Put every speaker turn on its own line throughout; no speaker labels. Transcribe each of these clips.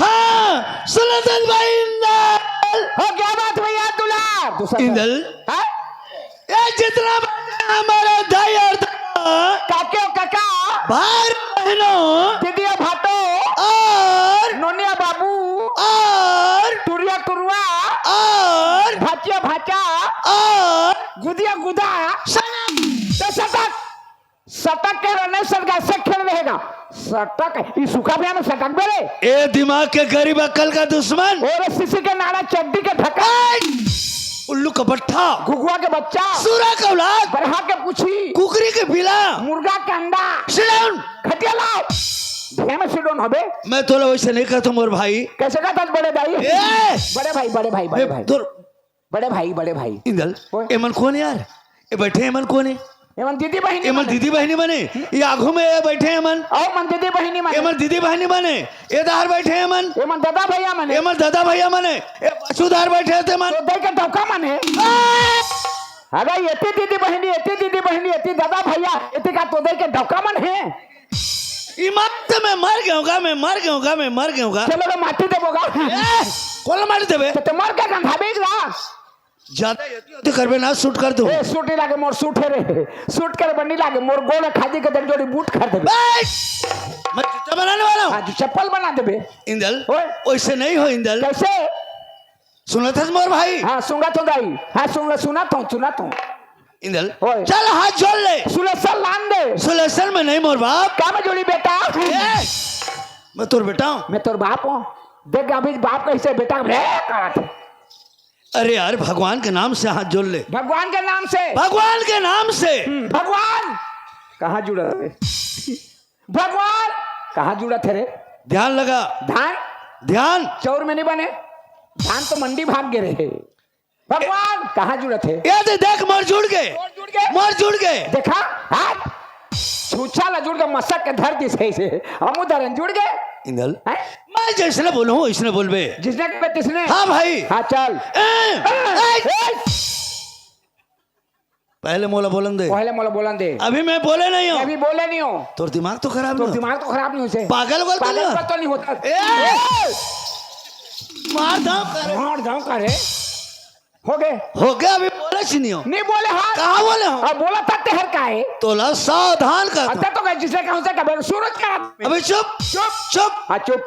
हाँ सुनतन भाई इंदल।
हो क्या बात भैया तुला
इंदल
हाँ?
ये जितना हमारा दाई और
काके काका
भाई बहनों
दीदी भाटो
और
नोनिया बाबू
और
टुरिया टुरुआ
और
भाचिया भाचा
और
गुदिया गुदा तो सटक सटक के रहने सरगा से खेल रहेगा सटक ये सूखा भी में सटक बेरे
ए दिमाग के गरीब अक्ल का दुश्मन
और सीसी के नाड़ा चड्डी के ढका
उल्लू का पट्टा
घुघुआ के बच्चा
सूरा का औलाद
बरहा के पूछी
कुकरी के बिला
मुर्गा के अंडा
Sit down।
खटिया लाओ भेम सिडोन होबे
मैं तोला वैसे नहीं कहता मोर भाई
कैसे का था बड़े भाई
ए
बड़े भाई बड़े भाई बड़े भाई
तोर
बड़े भाई
इंदल
ओए।
एमन कौन है यार ये बैठे एमन कौन है
एमन दीदी बहिनी
एमन दीदी बहनी बने ये आंखों में ये बैठे एमन
आओ मन दीदी बहिनी माने
एमन दीदी बहनी बने ये दार बैठे एमन
एमन दादा भैया माने
एमन दादा भैया मने ये बसुदार बैठे थे मन
तो दे के धोखा माने अगर एती दीदी बहिनी एती दादा भैया एती का तो दे के धोखा माने
इमारत में मर गया मैं मर गया
चलो तो माटी देबोगा
कौन मार देबे
तो मर के गंधा बेच रहा
ज्यादा ये करबे ना शूट कर दो
ए सूट ही लागे मोर सूट है रे सूट कर बनी लागे मोर गोल खादी के दर जोड़ी बूट कर देबे
मैं जूता बनाने वाला हूँ
आज चप्पल बना देबे
इंदल
ओए।
वैसे नहीं हो इंदल
कैसे
सुना था मोर भाई
हाँ सुंगा तो दाई हाँ सुना तो
इंदल
ओए।
चल हाथ जोड़ ले
सुलेसन लान दे
सुलेशन में नहीं मोर बाप
क्या में जोड़ी बेटा
मैं तोर बेटा हूँ
मैं तोर बाप हूँ देख अभी बाप कैसे बेटा करत
अरे यार भगवान के नाम से हाथ जोड़ ले
भगवान के नाम से
भगवान के नाम से
भगवान कहाँ जुड़ा रे भगवान कहाँ जुड़ा थे रे
ध्यान लगा ध्यान
चौर में नहीं बने धान तो मंडी भाग गए रहे भगवान कहाँ जुड़ा थे
ये देख मोर जुड़ गए
देखा हाथ छूछा ला जुड़ गए मसक के धर दी सही से हम उधर जुड़ गए
इंदल
हैं?
मैं जैसे बोलूं वैसे बोलबे
जिसने के तिसने
हाँ भाई
हाँ चल
पहले मोला बोलन दे
पहले मोला बोलन दे
अभी मैं बोले नहीं हूँ
अभी बोले नहीं हो
तोर दिमाग तो खराब
तो
नहीं
दिमाग तो खराब नहीं हो
पागल
तो नहीं होता
मार दाम करे
मार जाऊं करे हो गए
अभी बोले चिनियो
नहीं बोले हाँ
कहाँ बोले हो
अब बोला था तेहर का है
तोला सावधान कर
अच्छा तो गए जिसने कहा उसे कब सूरज का
अभी चुप चुप
हाँ चुप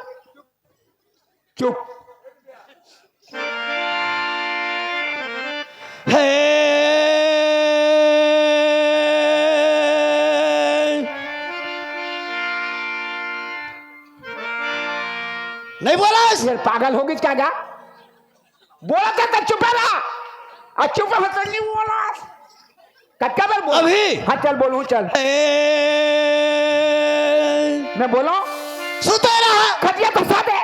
चुप
हे नहीं बोला
ये पागल होगी क्या जा बोला था चुप रहा और चुप होता नहीं बोला कच्चा बोल
अभी
हाँ चल बोलूं चल मैं बोलो
सुता रहा
खटिया तो सादे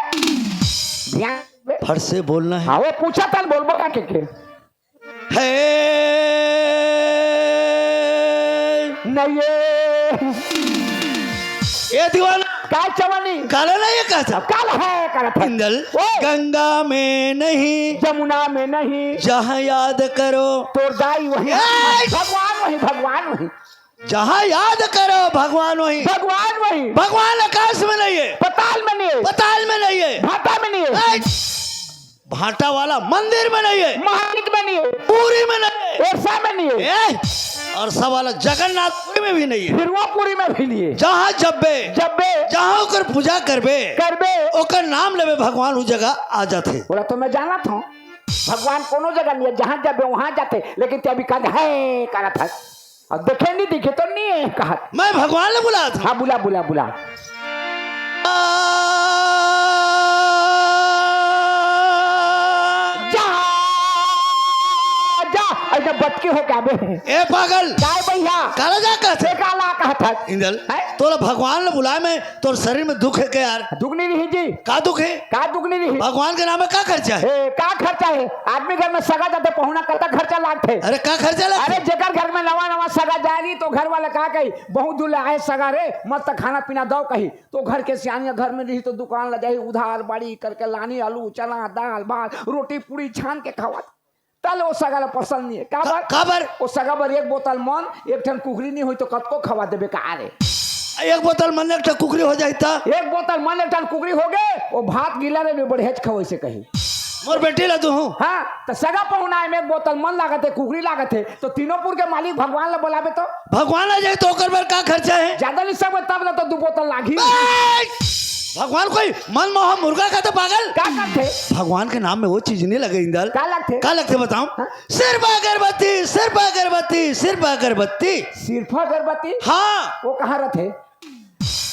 ध्यान
फट से बोलना है
हाँ वो पूछा था बोल बोला के
हे
नहीं
ये दीवाना
काय चवनी
काला नहीं है कहा था
काल है करत है
इंदल गंगा में नहीं
जमुना में नहीं
जहाँ याद करो
तो दाई वही भगवान वही
जहाँ याद करो भगवान वही भगवान आकाश में नहीं है
पताल में नहीं है भाटा में नहीं है
भाटा वाला मंदिर में नहीं है
महालिक में नहीं है
पूरी में नहीं है
एरसा में नहीं है
और सब वाला जगन्नाथपुरी में भी नहीं है
हिरवापुरी में भी नहीं है
जहाँ जब्बे जहाँ ओकर पूजा करबे ओकर नाम लेबे भगवान उस जगह आ जाते
बोला तो मैं जाना था भगवान कोनो जगह नहीं है जहाँ जब वहाँ जाते लेकिन ते अभी कहा है कहा था और देखे नहीं दिखे तो नहीं है कहा
मैं भगवान ने बुला था
हाँ बुला ऐसा बचके हो क्या बे
ए पागल
काय भैया
काला जा कहते
काला कहा था
इंदल तोला भगवान ने बुलाए में तोर शरीर में दुख है क्या यार
दुख नहीं रही जी
का दुख है भगवान के नाम में का खर्चा है
का खर्चा है आदमी घर में सगा जाते पहुना करता खर्चा लागते
अरे का खर्चा लगता
अरे जेकर घर में नवा सगा जाएगी तो घर वाले का कही बहुत दूर आए सगा रे मत खाना पीना दो कही तो घर के सियानिया घर में रही तो दुकान लग जाए उधार बाड़ी करके लानी आलू चना दाल भात रोटी पूरी छान के खावा तल वो सगा पसंद नहीं है काबर वो सगा बर एक बोतल मन एक ठन कुकरी नहीं हुई तो कतको खवा देबे का रे
एक बोतल मन एक कुकरी हो जाता।
एक बोतल मन एक टन कुकरी हो गए वो भात गिला रे बढ़ेज खवै से कही
मोर बेटी ला तू हूँ।
हाँ तो सगा पहुना में एक बोतल मन लागत है कुकरी लागत है तो तीनों के मालिक भगवान ला बोलाबे तो
भगवान आ जाए तो ओकर बर का खर्चा है?
ज्यादा नहीं सब तब ना तो 2 बोतल लागी।
भगवान कोई मन मोह मुर्गा का तो पागल
का करते
भगवान के नाम में वो चीज नहीं लगे इंदल।
का लगते
का लगते बताऊं? सिर्फ अगरबत्ती सिर्फ अगरबत्ती सिर्फ अगरबत्ती।
सिर्फ अगरबत्ती?
हाँ
वो कहाँ रहते?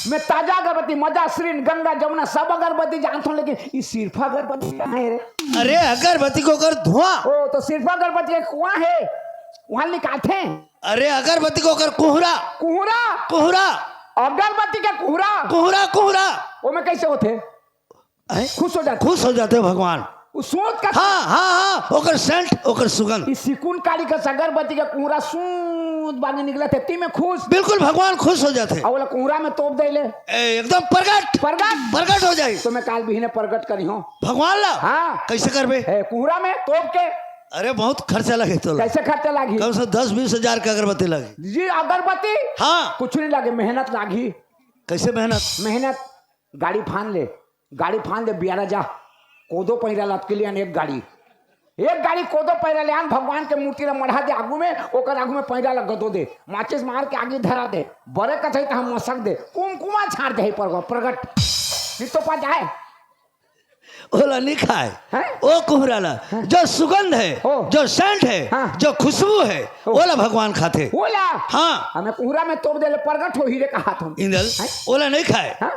मैं ताजा अगरबत्ती मजा श्रीन गंगा जमुना सब अगरबत्ती जानता हूँ लेकिन ये सिर्फ अगरबत्ती कहाँ है रे?
अरे अगरबत्ती को कर धुआं।
ओ तो सिर्फ अगरबत्ती का कुआं है वहां निकालते हैं।
अरे अगरबत्ती को कर कुहरा
कुहरा
कुहरा
अगरबत्ती का कुहरा
कुहरा कुहरा
वो में कैसे होते? खुश हो जाते
भगवान
सूत का।
हाँ हाँ हाँ ओकर सेंट ओकर सुगंध
सिकुन काली का अगरबत्ती का कुहरा सूत बागे निकला थे ती में खुश
बिल्कुल भगवान खुश हो जाते।
और कुहरा में तोप दे ले
एकदम प्रगट
प्रगट
प्रगट हो जाए।
तो मैं काल भी प्रगट करी हूँ
भगवान ला।
हाँ
कैसे करबे?
कुहरा में तोप के।
अरे बहुत खर्चा लगे तो
कैसे खर्चा लागी?
कम से 10-20 हजार का अगरबत्ती लगी
जी अगरबत्ती।
हाँ
कुछ नहीं लगे मेहनत लागी।
कैसे
मेहनत गाड़ी फान ले बियारा जा कोदो पहिरा लत के लिए एक गाड़ी कोदो पहिरा ले आन भगवान के मूर्ति ला मढ़ा दे आगू में ओकर आगू में पहिरा ला गदो दे माचिस मार के आगे धरा दे बड़े कथे त हम मसक दे कुमकुमा छाड़ दे पर प्रगट नहीं तो पा जाए
ओला नहीं खाए ओ कुहराला जो सुगंध है जो सेंट है जो खुशबू है ओला भगवान खाते
ओला।
हाँ
हमें कुहरा में तोप दे ले प्रगट हो हीरे का हाथ हम
इंदल ओला नहीं खाए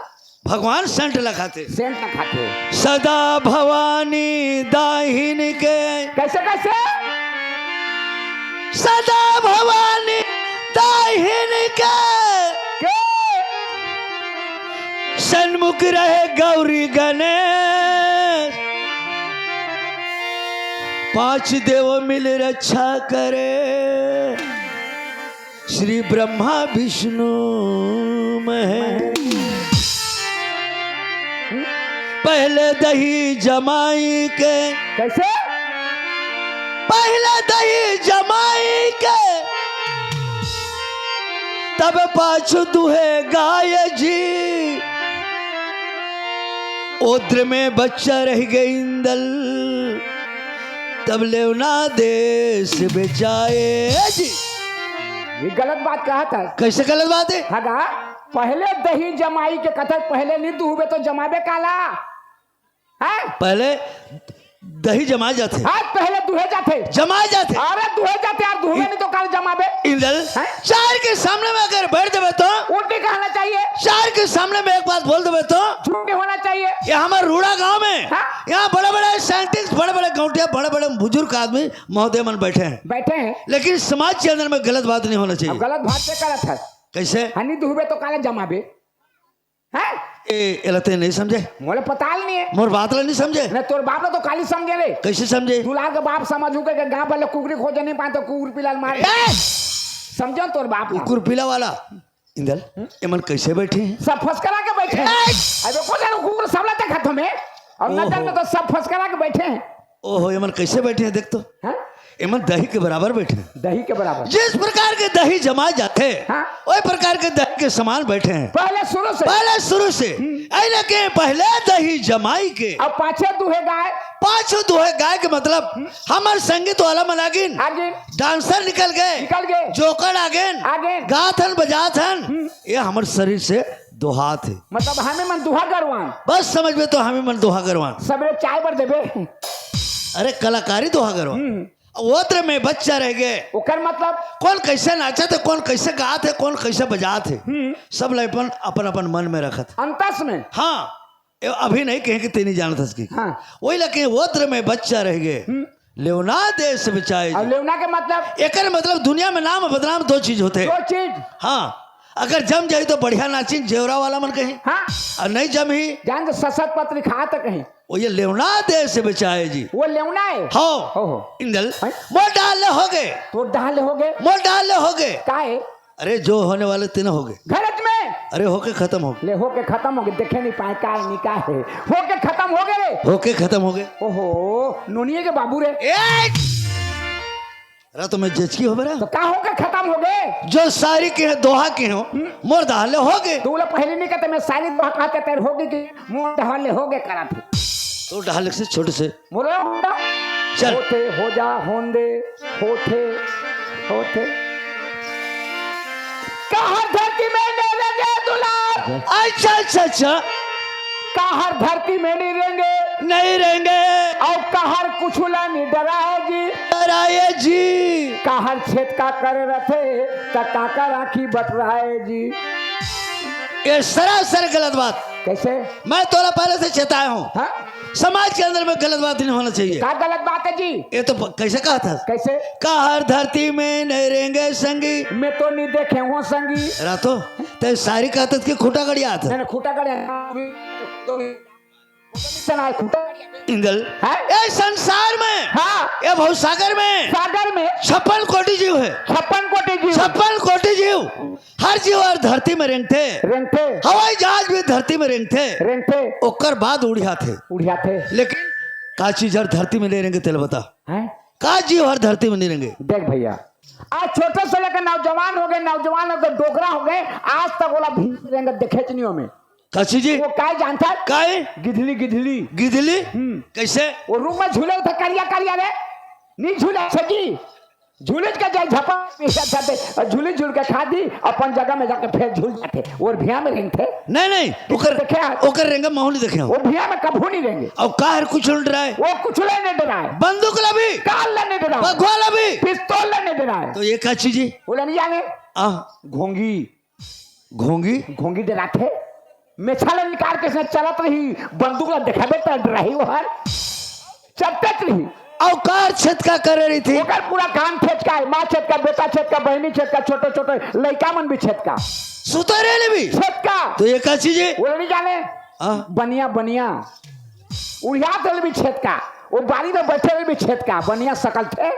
भगवान सेंट ला खाते
सेंट ना खाते।
सदा भवानी दाहिन के
कैसे
सदा भवानी दाहिन के सन्मुख रहे गौरी गणेश 5 देव मिल रक्षा करे श्री ब्रह्मा विष्णु महेश। पहले दही जमाई के
कैसे
पहले दही जमाई के तब पाछू दुहे गाय जी ओद्र में बच्चा रह गए इंदल तब लेवना देश बेचाए जी।
ये गलत बात कहा था।
कैसे गलत बात है?
हगा पहले दही जमाई के कथक पहले नहीं दुहबे तो जमाबे काला है? पहले
दही जमा जाते
आज पहले दुहे जाते
जमा जाते।
अरे दुहे जाते यार दुहे नहीं तो काल जमाबे।
इंदल चार के सामने में अगर बैठ देवे तो
उल्टी कहना चाहिए।
चार के सामने में एक बात बोल देवे तो
झूठी होना चाहिए।
ये हमारे रूड़ा गांव में यहाँ बड़े बड़े साइंटिस्ट बड़े बड़े गौटिया बड़े बड़े बुजुर्ग आदमी महोदय मन बैठे हैं लेकिन समाज के अंदर में गलत बात नहीं होना चाहिए।
गलत बात से करत है
कैसे?
हनी दुहबे तो काले जमाबे हैं?
ए नहीं समझे
मोले पता नहीं है
मोर बात नहीं समझे
न तोर बाप तो काली समझे रे।
कैसे समझे?
दूल्हा के बाप समझू के गांव वाले कुकरी खोजे नहीं पाए तो कुकुर पिलाल मारे समझो तोर बाप
कुकुर पिला वाला। इंदल एमन कैसे बैठे हैं?
सब फसकरा के बैठे हैं। अबे को जानो कुकुर सबला तक हाथों में और नजर में तो सब फसकरा के बैठे हैं।
ओहो एमन कैसे बैठे हैं? देख तो एमन दही के बराबर बैठे हैं।
दही के बराबर
जिस प्रकार के दही जमाए जाते हैं वही प्रकार के दही के समान बैठे हैं पहले शुरू से ऐने के पहले दही जमाई के
अब पाछे
दुहे गाय के मतलब हमारे संगीत वाला मनागिन डांसर निकल गए जोकर आगे गाथन बजाथन ये हमारे शरीर से दोहात है
मतलब हमें मन दुहा करवान
बस समझ में तो हमें मन दोहा करवान
सबरे चाय पर देबे।
अरे कलाकारी दोहा करवान ओत्र में बच्चा रह गए
ओकर मतलब
कौन कैसे नाचे थे कौन कैसे गाते थे कौन कैसे बजाते सब लपन अपन अपन मन में रखत
अंतस में।
हाँ अभी नहीं कहे कि तेनी जानत हस की वही लगे ओत्र में बच्चा रह गए लेवना देश बचाए।
लेवना के मतलब
एक मतलब दुनिया में नाम बदनाम 2 चीज होते हैं। हाँ अगर जम जाए तो बढ़िया नाचिन जेवरा वाला मन कहीं और नहीं जम ही
जान तो सशत पत्र खा तक कहीं
वो ये लेवना देश से बचाए जी।
वो लेवना है
हो इंदल मोर डाले हो गए
तो डाले हो गए
मोर डाले हो गए
काहे?
अरे जो होने वाले 3 हो गए
घरत में।
अरे होके खत्म हो
ले होके खत्म हो गए देखे नहीं पाए काय नहीं का है होके खत्म हो गए रे
होके खत्म हो गए।
ओहो नोनिए के बाबू रे
अरे तो मैं जज की हो बरा
तो का हो गए खत्म हो गए
जो सारी के हैं दोहा के हो मोर दहाले हो गए
तू बोला पहले नहीं कहते मैं सारी दोहा कहते तेरे हो गए कि मुंह ढहाले हो गए करा थे
तो ढाले से छोटे से
बोलो
चल।
होते हो जा होंदे होते होते कहर धरती में नहीं रहेंगे दुलार
अच्छा अच्छा अच्छा
कहर धरती में नहीं रहेंगे
नहीं रहेंगे
और कहर कुछ नहीं डराएगी
डराए जी
कहर छेद का कर रथे त काका राखी बटराए जी
ये सरासर गलत बात
कैसे
मैं तोरा पहले से चेताया हूँ
हाँ
समाज के अंदर में गलत बात नहीं होना चाहिए
क्या गलत बात है जी
ये तो कैसे कहा था
कैसे
कहर धरती में नहीं रहेंगे संगी
मैं तो नहीं देखे हूँ संगी
रातो ते सारी कहत की खूटा गड़िया था
मैंने खूटा गड़े खूटा
इंगल
हाँ?
ये संसार में
हाँ
ये बहुत सागर में
सागर में
56 कोटि जीव है
56 कोटि जीव
56 कोटि जीव हर जीव और धरती में रेंगते
रेंगते
हवाई जहाज भी धरती में रेंगते
रेंगते
ओकर बाद उड़िया थे
उड़िया थे
लेकिन का चीज हर धरती में नहीं रहेंगे तेल बता
हैं
का जीव हर धरती में नहीं रहेंगे
देख भैया आज छोटे से लेकर नौजवान हो गए डोकरा हो गए आज तक बोला भीम रहेंगे देखेचनियों में
काची जी
वो काय जानता है
काय
गिधली गिधली
गिदली कैसे
वो रूम में झूले उठे करिया करिया रे नहीं झूले सजी झूले का जाए झपा जाते झूले झूल के खा दी अपन जगह में जाके फिर झूल जाते और भिया में रेंगते
नहीं ओकर
देखे
ओकर रेंगे माहौल नहीं देखे
वो भिया में कभू नहीं रहेंगे
और कार कुछ उड़ रहा है
वो कुछ नहीं डरा है
बंदूक लभी
काल नहीं डरा है
बघवा लभी
पिस्तौल नहीं डरा है
तो ये काची जी
बोले नहीं जाने
आ
घोंगी
घोंगी
घोंगी डराते मेछाले निकाल के से चलत रही बंदूक ला देखाबे त रही वो हर चपटत रही
और कार छत का कर रही थी
ओकर पूरा कान छेद है माँ छेद का बेटा छेद का बहनी छेद का छोटे छोटे लड़का मन भी छेद का
सुतरे ले भी
छेद का
तो ये काची जी
वो नहीं जाने बनिया बनिया उड़िया दल भी छेद का वो बारी में बैठे हुए भी छेद का बनिया सकल थे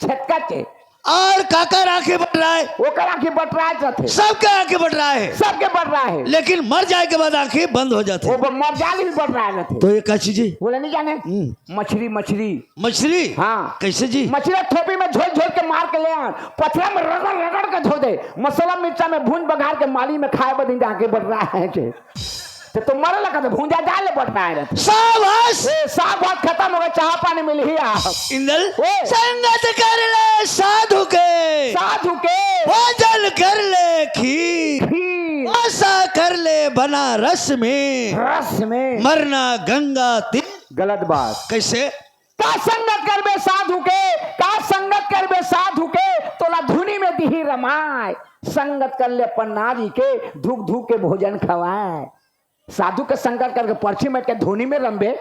छेद का थे
और काकर आंखें बढ़ रहा है
वो कर आंखें बढ़ रहा थे
सबके आंखें बढ़ रहा है
सबके बढ़ रहा है
लेकिन मर जाए के बाद आंखें बंद हो जाती
वो मर जाने भी बढ़ रहा थे
तो ये काची जी
बोले नहीं जाने मछली मछली
मछली
हाँ
कैसे जी
मछली थोपी में झोल झोल के मार के ले आ पथरा में रगड़ रगड़ के धो दे मसाला मिर्चा में भून बघार के माली में खाए बदी आगे बढ़ रहा है तो मरे लगा तो भूंजा डाल ले बढ़ रहा है
शाबाश
साग भात खत्म हो गया चाह पानी मिल ही
इंदल संगत कर ले साधु के भोजन कर ले खीर आशा कर ले बनारस में
रस में
मरना गंगा तीर
गलत बात
कैसे
का संगत करबे साधु के का संगत करबे साधु के तोला धुनी में दिही रमाए संगत कर ले अपन नारी के धूक धूक के भोजन खवाए साधु के संगत करके पर्ची में के धुनी में रंबे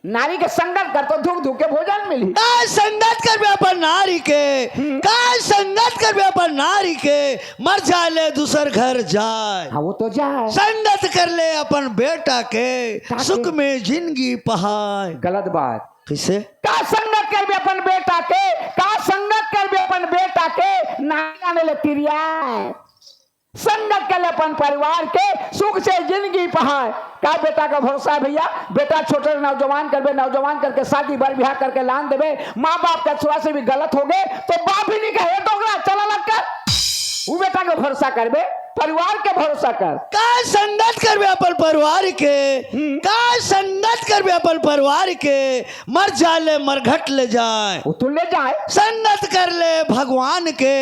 नारी के संगत कर तो धूक धूक के भोजन मिली
का संगत करबे अपन नारी के का संगत करबे अपन नारी के मर जाले दूसर घर जाए
हाँ वो तो जाए
संगत कर ले अपन बेटा के सुख में जिंदगी पहाए
गलत बात
किसे
का संगत करबे अपन बेटा के का संगत करबे अपन बेटा के नारी आने ले तिरिया संगत कर ले अपन परिवार के सुख से जिंदगी पहाड़ का बेटा का भरोसा है भैया बेटा छोटे नौजवान करबे नौजवान करके शादी बर ब्याह करके लान देवे माँ बाप का छुआ से भी गलत हो गए तो बाप ही नहीं कहे डोगरा चला लग कर वो बेटा का भरोसा करबे परिवार के भरोसा कर
का संगत करबे अपन परिवार के का संगत करबे अपन परिवार के मर जाले मरघट ले जाए
वो तू ले जाए
संगत कर ले भगवान के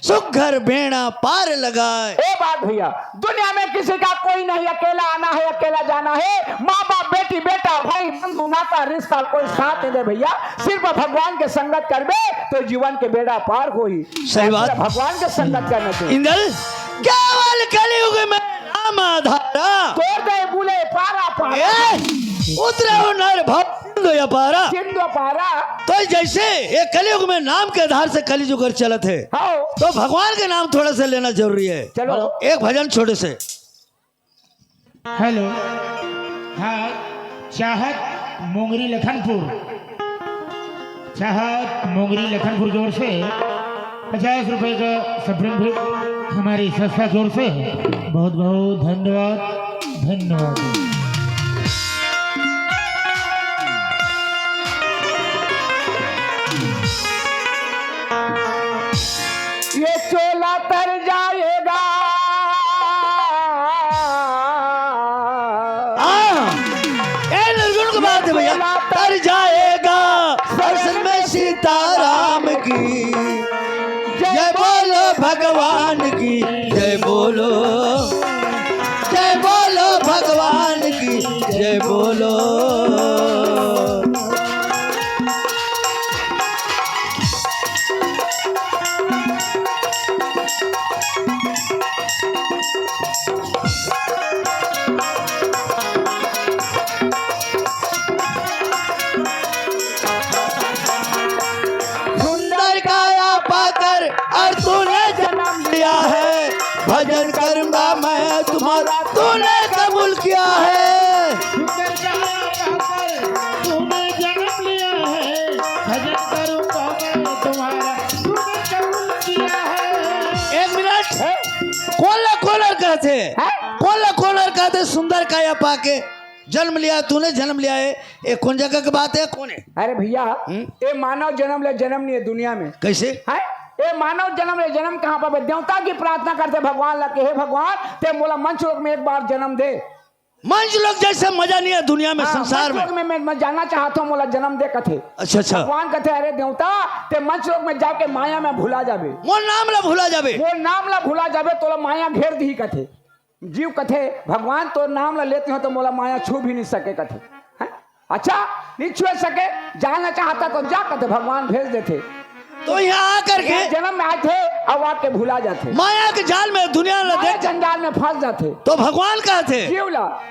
सुख घर बेड़ा पार लगाए
ए बात भैया दुनिया में किसी का कोई नहीं अकेला आना है अकेला जाना है माँ बाप बेटी बेटा भाई बंधु नाता रिश्ता कोई साथ नहीं दे भैया सिर्फ भगवान के संगत करबे तो जीवन के बेड़ा पार होई
सही बात
भगवान के संगत करना चाहिए
इंदल केवल कलयुग में नाम आधारा
तोड़ दे बुले पारा पारा
उतरे हो नर भव सिंधु या पारा
सिंधु पारा
तो जैसे ये कलयुग में नाम के आधार से कलयुग चलत है
हाँ
तो भगवान के नाम थोड़ा सा लेना जरूरी है
चलो
एक भजन छोटे से
हेलो हाँ चाहत मोंगरी लखनपुर जोर से 50 रुपए का सब्रम भी हमारी संस्था जोर से बहुत बहुत धन्यवाद
जय बोलो। सुंदर काया पाकर और तूने जन्म लिया है, भजन करूंगा मैं तुम्हारा तूने कबूल किया है।
सुंदर काया पाकर तूने जन्म लिया है, भजन करूंगा मैं तुम्हारा तूने कबूल किया है।
एक मिनट, कॉलर कहते कॉलर कहते सुंदर काया पाके जन्म लिया, तूने जन्म लिया है, ये कौन जगह की बात है, कौन है?
अरे भैया ये मानव जन्म ले जन्म नहीं है दुनिया में।
कैसे
है ये मानव जन्म ले जन्म कहाँ पर? देवता की प्रार्थना करते भगवान ला के हे भगवान ते बोला मंच लोक में एक बार जन्म दे।
मंच लोग जैसे मजा नहीं है दुनिया में, संसार में।
मंच लोक में मैं जानना चाहता हूँ, बोला जन्म दे कथे।
अच्छा
भगवान कहते अरे देवता ते मंच लोक में जाके माया में भुला जाबे,
वो नाम ला भूला जाबे,
वो नाम ला भुला जाबे तो माया घेर दी कथे। जीव कथे भगवान तो नाम ला लेते हो तो मोला माया छू भी नहीं सके कथे। है? अच्छा नहीं छू सके, जाना चाहता तो जा कथे भगवान भेज देते।
तो यहाँ आकर के
जन्म में आए थे अब आके भुला जाते,
माया के जाल में दुनिया ला देख
जंजाल में फंस जाते।
तो भगवान कहते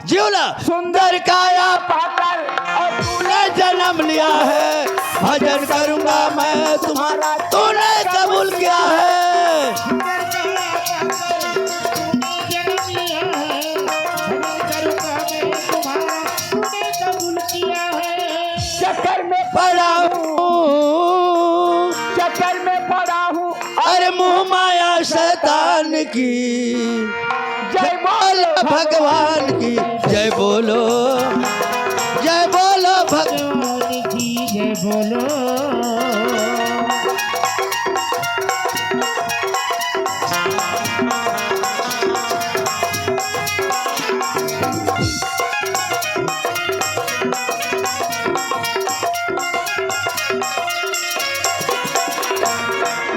जीवला सुंदर काया
पाकर और
तूने जन्म लिया है, भजन करूंगा मैं तुम्हारा तूने कबूल किया है।
सुंदर काया पाकर तूने जन्म लिया है, भजन करूंगा मैं तुम्हारा तूने कबूल किया है।
चक्कर में
पड़ा हूँ,
चक्कर में पड़ा हूँ
अरे मुँह माया शैतान की,
जय बोलो
भगवान की जय बोलो, जय बोलो भगवान।
भगवान की जय बोलो।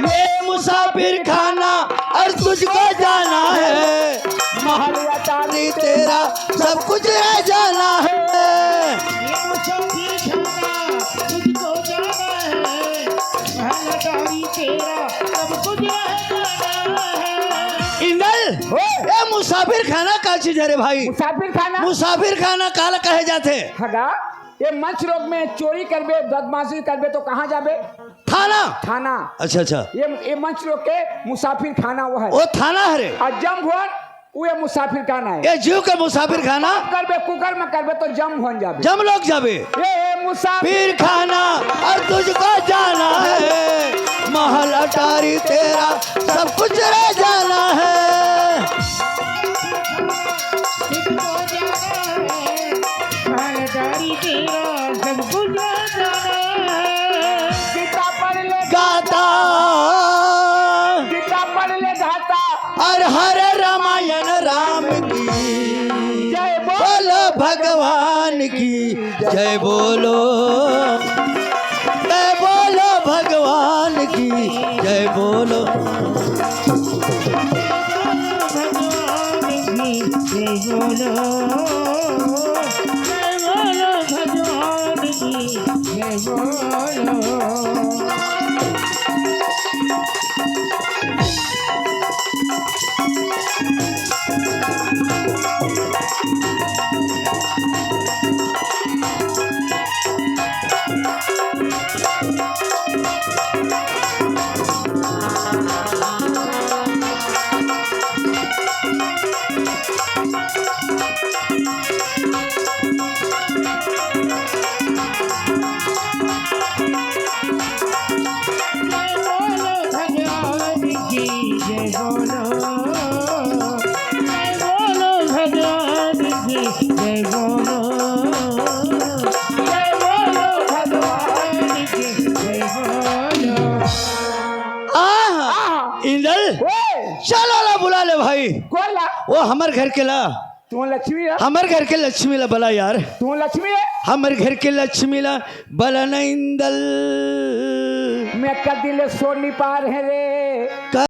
ये मुसाफिर खाना और तुझको जाना है, महल अटारी तेरा सब कुछ रह जाना है।
ये मुसाफिर खाना तुझको जाना है, महल अटारी तेरा सब कुछ रह जाना है।
इंदल ये मुसाफिर खाना का चीज है रे भाई? मुसाफिर खाना काला कहे जाते?
हगा ये मंच रोग में चोरी करबे बदमाशी करबे तो कहाँ जाबे? थाना।
अच्छा
ये मंच रोग के मुसाफिर खाना वो है,
वो थाना है रे।
और जम भवन वो ये मुसाफिर खाना है।
ये जीव का मुसाफिर खाना
करबे कुकर में करबे तो जम भवन जाबे,
जम लोग जाबे।
ये मुसाफिर
फिर खाना और तुझको जाना है, महल अटारी तेरा सब कुछ रह जाना है।
तुझको जाना है, महल अटारी तेरा सब कुछ रह जाना है।
गीता पढ़ ले
गाता
गीता पढ़ ले गाता
और हरे रामायण राम की
जय
बोलो, भगवान की जय बोलो, जय बोलो भगवान की जय बोलो।
भगवान की जय बोलो, जय बोलो भगवान की जय बोलो।
चलो ला बुला ले भाई।
कौन ला?
वो हमर घर के ला,
तू लक्ष्मी है?
हमर घर के लक्ष्मी ला बला यार।
तू लक्ष्मी है?
हमर घर के लक्ष्मी ला बला न इंदल।
मैं कदिल सोनी पार है रे।